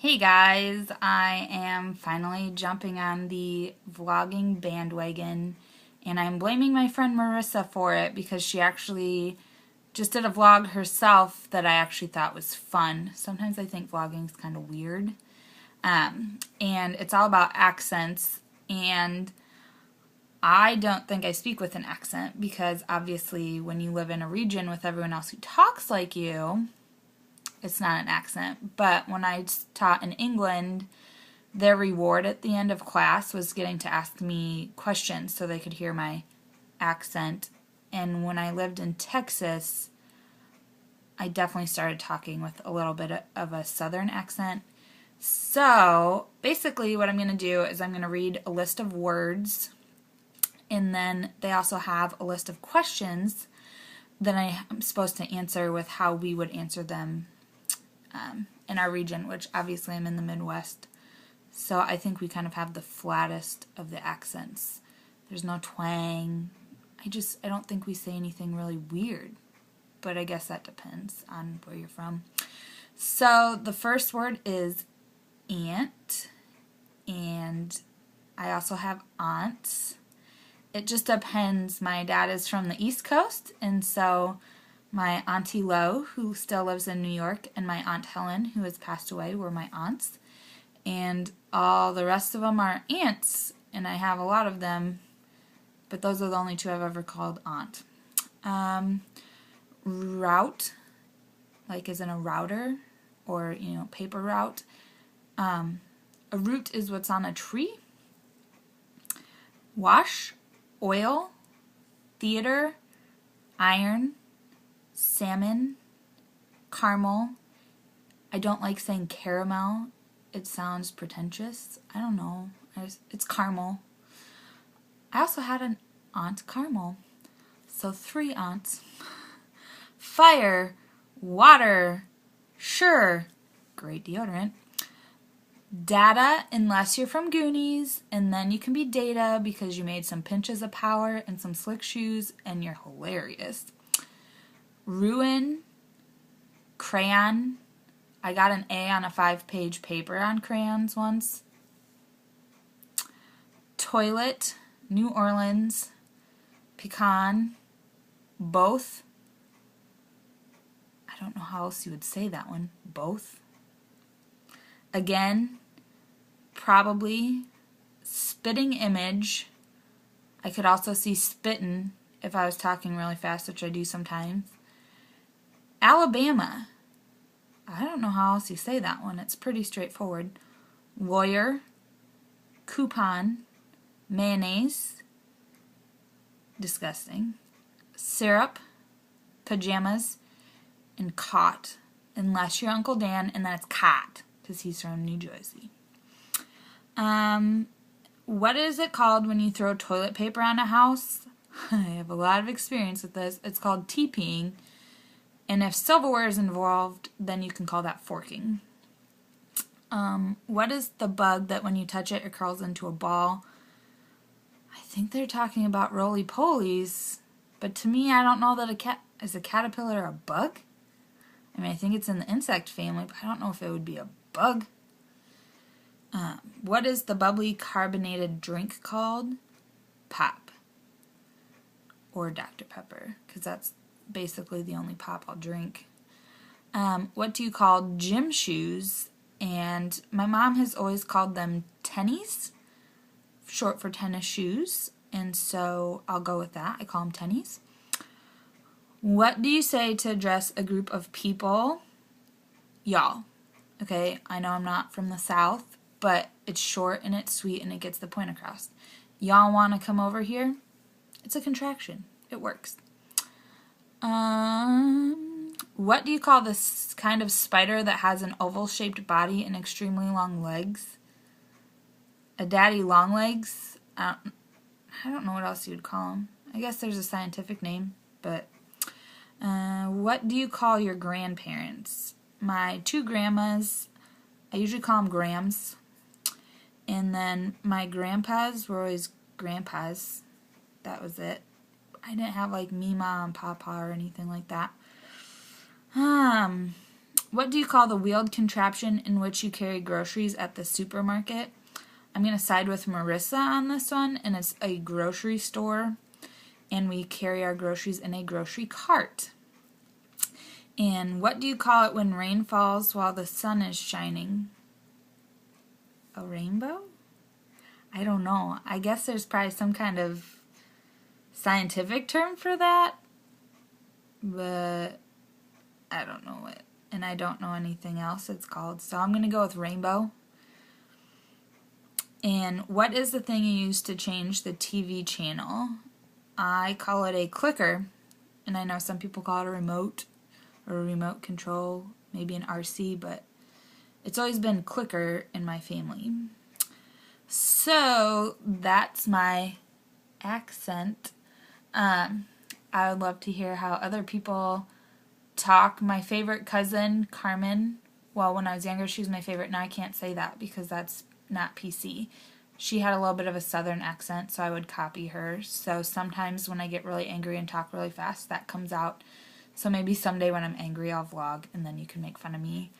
Hey guys, I am finally jumping on the vlogging bandwagon and I'm blaming my friend Marissa for it because she actually just did a vlog herself that I actually thought was fun. Sometimes I think vlogging is kind of weird. And it's all about accents, and I don't think I speak with an accent because obviously when you live in a region with everyone else who talks like you, it's not an accent. But when I taught in England, their reward at the end of class was getting to ask me questions so they could hear my accent. And when I lived in Texas, I definitely started talking with a little bit of a southern accent. So basically what I'm going to do is I'm going to read a list of words, and then they also have a list of questions that I am supposed to answer with how we would answer them in our region, which obviously I'm in the Midwest. So I think we kind of have the flattest of the accents. There's no twang. I don't think we say anything really weird, but I guess that depends on where you're from. So the first word is aunt, and I also have aunts. It just depends. My dad is from the East Coast, and so my Auntie Lo, who still lives in New York, and my Aunt Helen, who has passed away, were my aunts. And all the rest of them are aunts, and I have a lot of them, but those are the only two I've ever called aunt. Route, like as in a router, or, paper route. A root is what's on a tree. Wash, oil, theater, iron, salmon, caramel. I don't like saying caramel. It sounds pretentious. I don't know. It's caramel. I also had an Aunt Caramel. So 3 aunts. Fire, water, sure, great deodorant. Data, unless you're from Goonies, and then you can be Data because you made some pinches of power and some slick shoes and you're hilarious. Ruin, crayon. I got an A on a 5-page paper on crayons once. Toilet, New Orleans. Pecan, both. I don't know how else you would say that one. Both. Again, probably. Spitting image. I could also see spittin' if I was talking really fast, which I do sometimes. Alabama. I don't know how else you say that one. It's pretty straightforward. Lawyer, coupon, mayonnaise, disgusting, syrup, pajamas, and cot. Unless you're Uncle Dan, and then it's cot, because he's from New Jersey. What is it called when you throw toilet paper on a house? I have a lot of experience with this. It's called TPing. And if silverware is involved, then you can call that forking. What is the bug that when you touch it, it curls into a ball? I think they're talking about roly-polies, but to me, I don't know that is a caterpillar a bug? I mean, I think it's in the insect family, but I don't know if it would be a bug. What is the bubbly carbonated drink called? Pop. Or Dr. Pepper, because that's basically the only pop I'll drink. What do you call gym shoes? And my mom has always called them tennies, short for tennis shoes, and so I'll go with that. I call them tennies. What do you say to address a group of people? Y'all. Okay, I know I'm not from the South, but it's short and it's sweet and it gets the point across. Y'all want to come over here? It's a contraction. It works. What do you call this kind of spider that has an oval-shaped body and extremely long legs? A daddy long legs? I don't know what else you would call them. I guess there's a scientific name, but what do you call your grandparents? My 2 grandmas, I usually call them Grams, and then my grandpas were always grandpas. That was it. I didn't have like Mima and Papa or anything like that. What do you call the wheeled contraption in which you carry groceries at the supermarket? I'm going to side with Marissa on this one, and it's a grocery store, and we carry our groceries in a grocery cart. And what do you call it when rain falls while the sun is shining? A rainbow? I don't know. I guess there's probably some kind of scientific term for that, but I don't know it. And I don't know anything else it's called, so I'm going to go with rainbow. And what is the thing you use to change the TV channel? I call it a clicker, and I know some people call it a remote or a remote control, maybe an RC, but it's always been clicker in my family. So that's my accent. I would love to hear how other people talk. My favorite cousin, Carmen, well, when I was younger, she was my favorite. Now I can't say that because that's not PC. She had a little bit of a southern accent, so I would copy her. So sometimes when I get really angry and talk really fast, that comes out. So maybe someday when I'm angry, I'll vlog, and then you can make fun of me.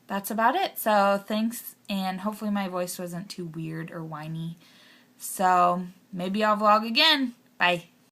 That's about it. So thanks, and hopefully my voice wasn't too weird or whiny. So maybe I'll vlog again. Bye.